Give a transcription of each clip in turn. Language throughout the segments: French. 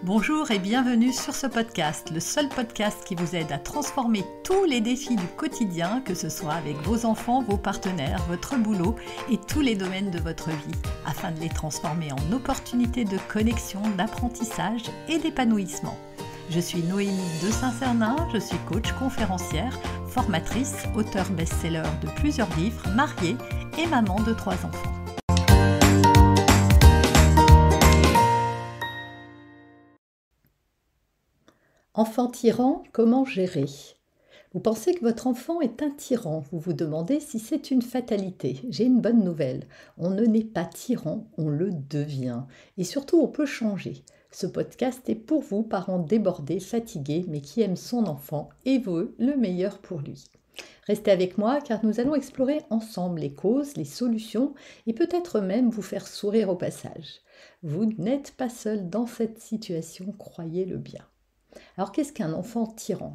Bonjour et bienvenue sur ce podcast, le seul podcast qui vous aide à transformer tous les défis du quotidien, que ce soit avec vos enfants, vos partenaires, votre boulot et tous les domaines de votre vie, afin de les transformer en opportunités de connexion, d'apprentissage et d'épanouissement. Je suis Noémie de Saint-Cernin, je suis coach conférencière, formatrice, auteure best-seller de plusieurs livres, mariée et maman de 3 enfants. Enfant tyran, comment gérer ? Vous pensez que votre enfant est un tyran, vous vous demandez si c'est une fatalité. J'ai une bonne nouvelle, on ne naît pas tyran, on le devient. Et surtout, on peut changer. Ce podcast est pour vous, parents débordés, fatigués, mais qui aiment son enfant et veut le meilleur pour lui. Restez avec moi car nous allons explorer ensemble les causes, les solutions et peut-être même vous faire sourire au passage. Vous n'êtes pas seul dans cette situation, croyez-le bien. Alors qu'est-ce qu'un enfant tyran ?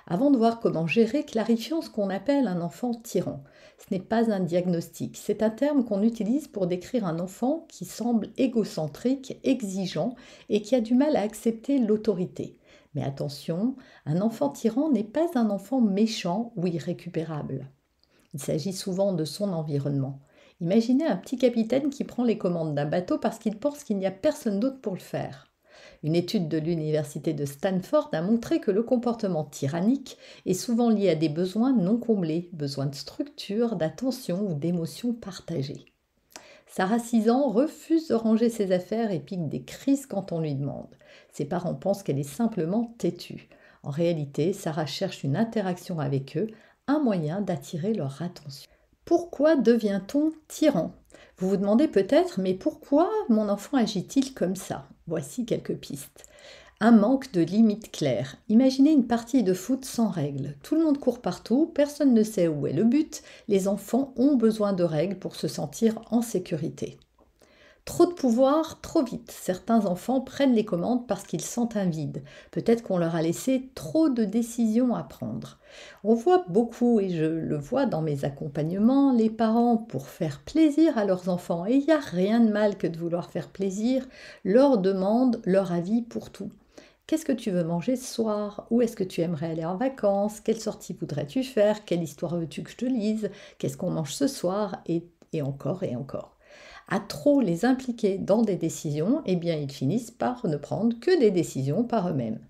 Avant de voir comment gérer, clarifions ce qu'on appelle un enfant tyran. Ce n'est pas un diagnostic, c'est un terme qu'on utilise pour décrire un enfant qui semble égocentrique, exigeant et qui a du mal à accepter l'autorité. Mais attention, un enfant tyran n'est pas un enfant méchant ou irrécupérable. Il s'agit souvent de son environnement. Imaginez un petit capitaine qui prend les commandes d'un bateau parce qu'il pense qu'il n'y a personne d'autre pour le faire. Une étude de l'université de Stanford a montré que le comportement tyrannique est souvent lié à des besoins non comblés, besoins de structure, d'attention ou d'émotions partagées. Sarah, 6 ans, refuse de ranger ses affaires et pique des crises quand on lui demande. Ses parents pensent qu'elle est simplement têtue. En réalité, Sarah cherche une interaction avec eux, un moyen d'attirer leur attention. Pourquoi devient-on tyran ? Vous vous demandez peut-être, mais pourquoi mon enfant agit-il comme ça ? Voici quelques pistes. Un manque de limites claires. Imaginez une partie de foot sans règles. Tout le monde court partout, personne ne sait où est le but. Les enfants ont besoin de règles pour se sentir en sécurité. Trop de pouvoir, trop vite. Certains enfants prennent les commandes parce qu'ils sentent un vide. Peut-être qu'on leur a laissé trop de décisions à prendre. On voit beaucoup, et je le vois dans mes accompagnements, les parents, pour faire plaisir à leurs enfants, et il n'y a rien de mal que de vouloir faire plaisir, leur demandent leur avis pour tout. Qu'est-ce que tu veux manger ce soir ? Où est-ce que tu aimerais aller en vacances ? Quelle sortie voudrais-tu faire ? Quelle histoire veux-tu que je te lise ? Qu'est-ce qu'on mange ce soir ? Et encore et encore. À trop les impliquer dans des décisions, eh bien ils finissent par ne prendre que des décisions par eux-mêmes.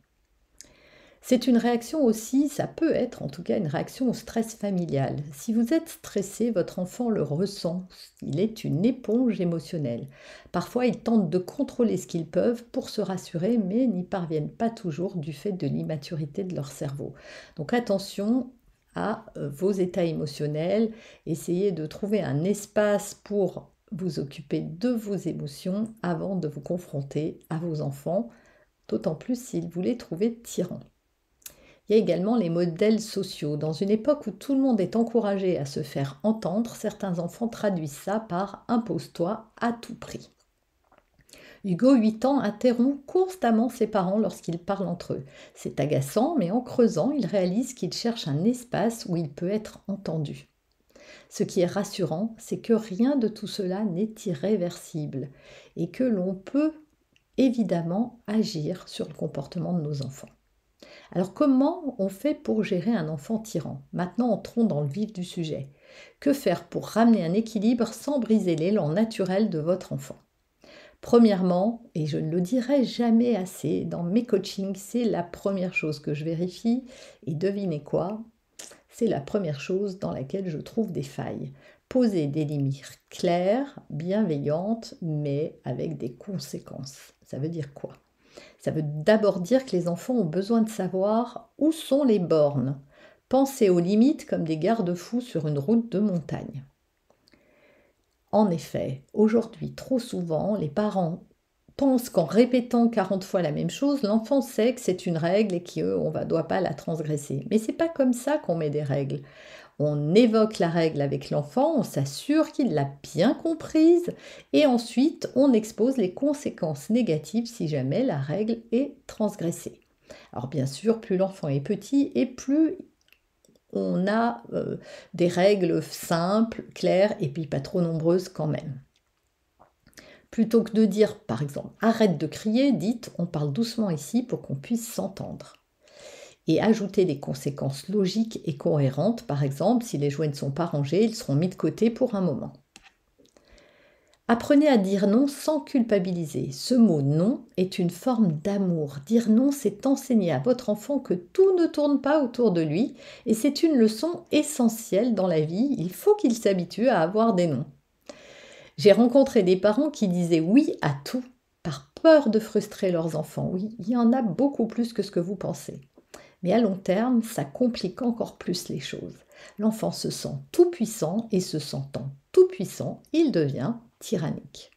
C'est une réaction aussi, ça peut être en tout cas une réaction au stress familial. Si vous êtes stressé, votre enfant le ressent. Il est une éponge émotionnelle. Parfois, ils tentent de contrôler ce qu'ils peuvent pour se rassurer, mais n'y parviennent pas toujours du fait de l'immaturité de leur cerveau. Donc attention à vos états émotionnels. Essayez de trouver un espace pour vous occuper de vos émotions avant de vous confronter à vos enfants, d'autant plus s'ils vous les trouvez tyrans. Il y a également les modèles sociaux. Dans une époque où tout le monde est encouragé à se faire entendre, certains enfants traduisent ça par « impose-toi à tout prix ». Hugo, 8 ans, interrompt constamment ses parents lorsqu'ils parlent entre eux. C'est agaçant, mais en creusant, il réalise qu'il cherche un espace où il peut être entendu. Ce qui est rassurant, c'est que rien de tout cela n'est irréversible et que l'on peut évidemment agir sur le comportement de nos enfants. Alors comment on fait pour gérer un enfant tyran ? Maintenant, entrons dans le vif du sujet. Que faire pour ramener un équilibre sans briser l'élan naturel de votre enfant ? Premièrement, et je ne le dirai jamais assez, dans mes coachings, c'est la première chose que je vérifie. Et devinez quoi ? C'est la première chose dans laquelle je trouve des failles. Poser des limites claires, bienveillantes, mais avec des conséquences. Ça veut dire quoi ? Ça veut d'abord dire que les enfants ont besoin de savoir où sont les bornes. Pensez aux limites comme des garde-fous sur une route de montagne. En effet, aujourd'hui, trop souvent, les parents pensent qu'en répétant 40 fois la même chose, l'enfant sait que c'est une règle et qu'on ne doit pas la transgresser. Mais c'est pas comme ça qu'on met des règles. On évoque la règle avec l'enfant, on s'assure qu'il l'a bien comprise et ensuite on expose les conséquences négatives si jamais la règle est transgressée. Alors bien sûr, plus l'enfant est petit et plus on a des règles simples, claires et puis pas trop nombreuses quand même. Plutôt que de dire, par exemple, arrête de crier, dites, on parle doucement ici pour qu'on puisse s'entendre. Et ajoutez des conséquences logiques et cohérentes. Par exemple, si les jouets ne sont pas rangés, ils seront mis de côté pour un moment. Apprenez à dire non sans culpabiliser. Ce mot non est une forme d'amour. Dire non, c'est enseigner à votre enfant que tout ne tourne pas autour de lui et c'est une leçon essentielle dans la vie. Il faut qu'il s'habitue à avoir des non. J'ai rencontré des parents qui disaient oui à tout par peur de frustrer leurs enfants. Oui, il y en a beaucoup plus que ce que vous pensez. Mais à long terme, ça complique encore plus les choses. L'enfant se sent tout puissant et se sentant tout puissant, il devient tyrannique.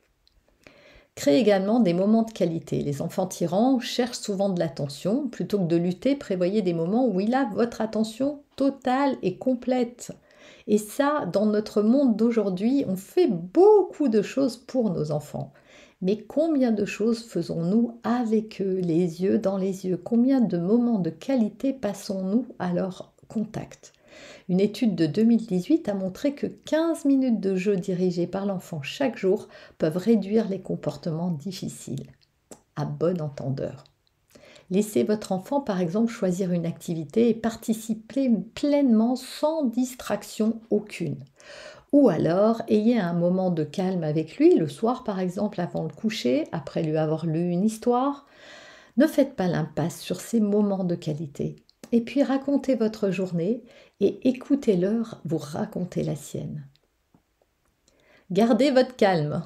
Créez également des moments de qualité. Les enfants tyrans cherchent souvent de l'attention. Plutôt que de lutter, prévoyez des moments où il a votre attention totale et complète. Et ça, dans notre monde d'aujourd'hui, on fait beaucoup de choses pour nos enfants. Mais combien de choses faisons-nous avec eux, les yeux dans les yeux? Combien de moments de qualité passons-nous à leur contact? Une étude de 2018 a montré que 15 minutes de jeu dirigés par l'enfant chaque jour peuvent réduire les comportements difficiles. À bon entendeur. Laissez votre enfant par exemple choisir une activité et participer pleinement sans distraction aucune. Ou alors, ayez un moment de calme avec lui, le soir par exemple avant le coucher, après lui avoir lu une histoire. Ne faites pas l'impasse sur ces moments de qualité. Et puis racontez votre journée et écoutez-leur vous raconter la sienne. Gardez votre calme.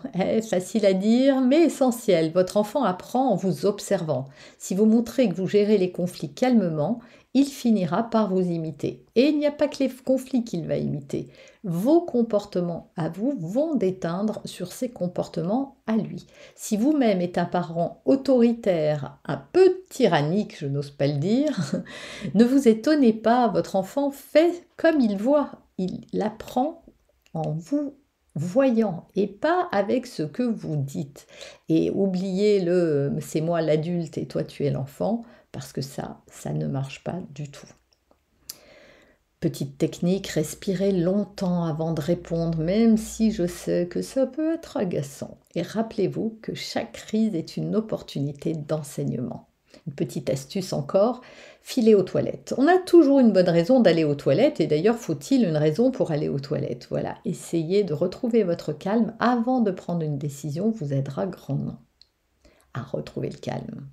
Facile à dire, mais essentiel. Votre enfant apprend en vous observant. Si vous montrez que vous gérez les conflits calmement, il finira par vous imiter. Et il n'y a pas que les conflits qu'il va imiter. Vos comportements à vous vont déteindre sur ses comportements à lui. Si vous-même êtes un parent autoritaire, un peu tyrannique, je n'ose pas le dire, ne vous étonnez pas, votre enfant fait comme il voit. Il apprend en vous voyant et pas avec ce que vous dites. Et oubliez le c'est moi l'adulte et toi tu es l'enfant, parce que ça ne marche pas du tout. Petite technique, respirez longtemps avant de répondre, même si je sais que ça peut être agaçant. Et rappelez-vous que chaque crise est une opportunité d'enseignement. Une petite astuce encore, filer aux toilettes. On a toujours une bonne raison d'aller aux toilettes et d'ailleurs faut-il une raison pour aller aux toilettes. Voilà, essayez de retrouver votre calme avant de prendre une décision vous aidera grandement à retrouver le calme.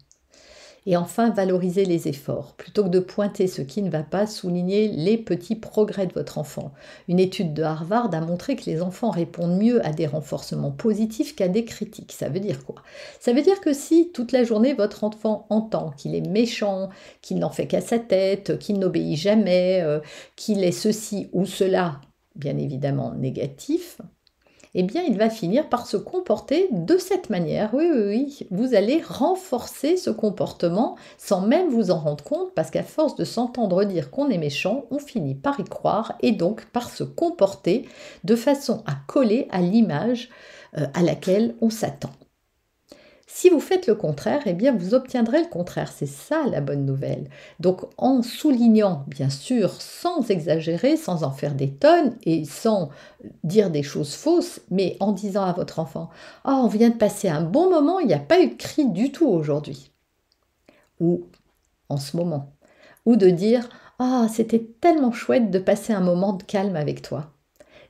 Et enfin, valorisez les efforts. Plutôt que de pointer ce qui ne va pas, soulignez les petits progrès de votre enfant. Une étude de Harvard a montré que les enfants répondent mieux à des renforcements positifs qu'à des critiques. Ça veut dire quoi? Ça veut dire que si toute la journée votre enfant entend qu'il est méchant, qu'il n'en fait qu'à sa tête, qu'il n'obéit jamais, qu'il est ceci ou cela, bien évidemment négatif, eh bien, il va finir par se comporter de cette manière. Oui, oui, oui, vous allez renforcer ce comportement sans même vous en rendre compte, parce qu'à force de s'entendre dire qu'on est méchant, on finit par y croire et donc par se comporter de façon à coller à l'image à laquelle on s'attend. Si vous faites le contraire, eh bien vous obtiendrez le contraire. C'est ça la bonne nouvelle. Donc en soulignant, bien sûr, sans exagérer, sans en faire des tonnes et sans dire des choses fausses, mais en disant à votre enfant « Ah, on vient de passer un bon moment, il n'y a pas eu de cri du tout aujourd'hui. » Ou en ce moment. Ou de dire « Ah, c'était tellement chouette de passer un moment de calme avec toi.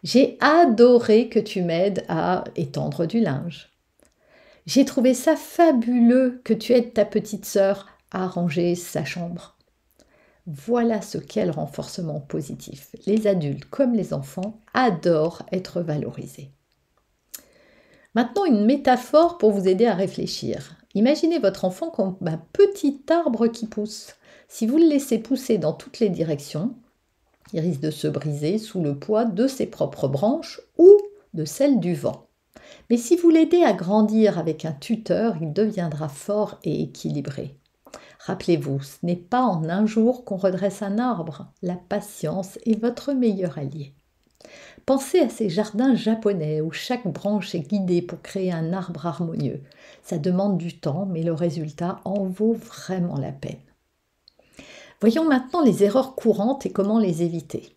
J'ai adoré que tu m'aides à étendre du linge. » J'ai trouvé ça fabuleux que tu aides ta petite sœur à ranger sa chambre. Voilà ce qu'est le renforcement positif. Les adultes comme les enfants adorent être valorisés. Maintenant, une métaphore pour vous aider à réfléchir. Imaginez votre enfant comme un petit arbre qui pousse. Si vous le laissez pousser dans toutes les directions, il risque de se briser sous le poids de ses propres branches ou de celles du vent. Mais si vous l'aidez à grandir avec un tuteur, il deviendra fort et équilibré. Rappelez-vous, ce n'est pas en un jour qu'on redresse un arbre. La patience est votre meilleur allié. Pensez à ces jardins japonais où chaque branche est guidée pour créer un arbre harmonieux. Ça demande du temps, mais le résultat en vaut vraiment la peine. Voyons maintenant les erreurs courantes et comment les éviter.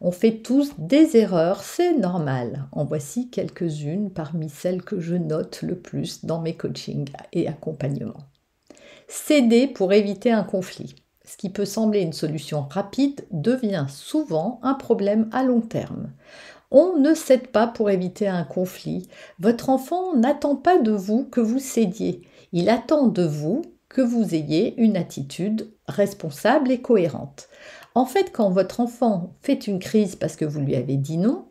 On fait tous des erreurs, c'est normal. En voici quelques-unes parmi celles que je note le plus dans mes coachings et accompagnements. Céder pour éviter un conflit. Ce qui peut sembler une solution rapide devient souvent un problème à long terme. On ne cède pas pour éviter un conflit. Votre enfant n'attend pas de vous que vous cédiez. Il attend de vous que vous ayez une attitude responsable et cohérente. En fait, quand votre enfant fait une crise parce que vous lui avez dit non,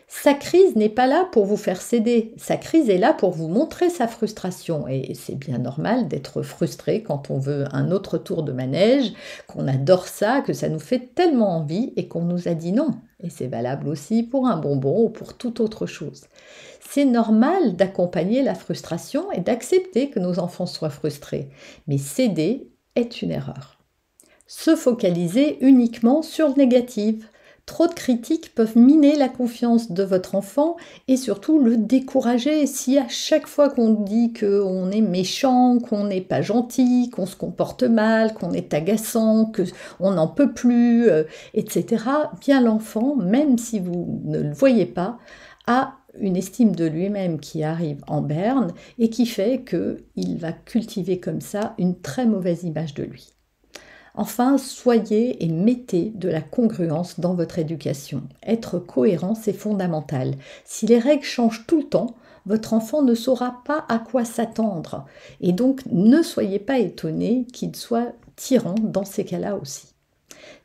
sa crise n'est pas là pour vous faire céder. Sa crise est là pour vous montrer sa frustration. Et c'est bien normal d'être frustré quand on veut un autre tour de manège, qu'on adore ça, que ça nous fait tellement envie et qu'on nous a dit non. Et c'est valable aussi pour un bonbon ou pour toute autre chose. C'est normal d'accompagner la frustration et d'accepter que nos enfants soient frustrés. Mais céder est une erreur. Se focaliser uniquement sur le négatif. Trop de critiques peuvent miner la confiance de votre enfant et surtout le décourager. Si à chaque fois qu'on dit qu'on est méchant, qu'on n'est pas gentil, qu'on se comporte mal, qu'on est agaçant, qu'on n'en peut plus, etc., bien l'enfant, même si vous ne le voyez pas, a une estime de lui-même qui arrive en berne et qui fait qu'il va cultiver comme ça une très mauvaise image de lui. Enfin, soyez et mettez de la congruence dans votre éducation. Être cohérent, c'est fondamental. Si les règles changent tout le temps, votre enfant ne saura pas à quoi s'attendre. Et donc, ne soyez pas étonné qu'il soit tyran dans ces cas-là aussi.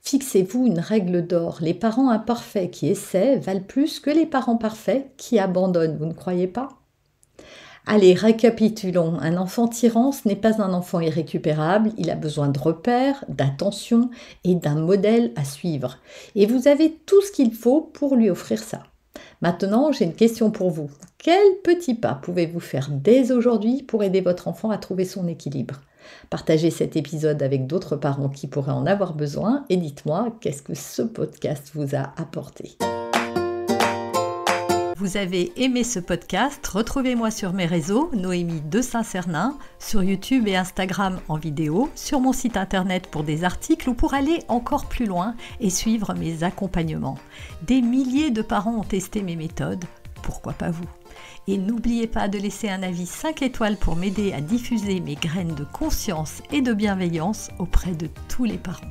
Fixez-vous une règle d'or. Les parents imparfaits qui essaient valent plus que les parents parfaits qui abandonnent. Vous ne croyez pas ? Allez, récapitulons. Un enfant tyran, ce n'est pas un enfant irrécupérable. Il a besoin de repères, d'attention et d'un modèle à suivre. Et vous avez tout ce qu'il faut pour lui offrir ça. Maintenant, j'ai une question pour vous. Quels petits pas pouvez-vous faire dès aujourd'hui pour aider votre enfant à trouver son équilibre ? Partagez cet épisode avec d'autres parents qui pourraient en avoir besoin et dites-moi qu'est-ce que ce podcast vous a apporté. Vous avez aimé ce podcast? Retrouvez-moi sur mes réseaux, Noémie de Saint-Cernin, sur YouTube et Instagram en vidéo, sur mon site internet pour des articles ou pour aller encore plus loin et suivre mes accompagnements. Des milliers de parents ont testé mes méthodes, pourquoi pas vous? Et n'oubliez pas de laisser un avis 5 étoiles pour m'aider à diffuser mes graines de conscience et de bienveillance auprès de tous les parents.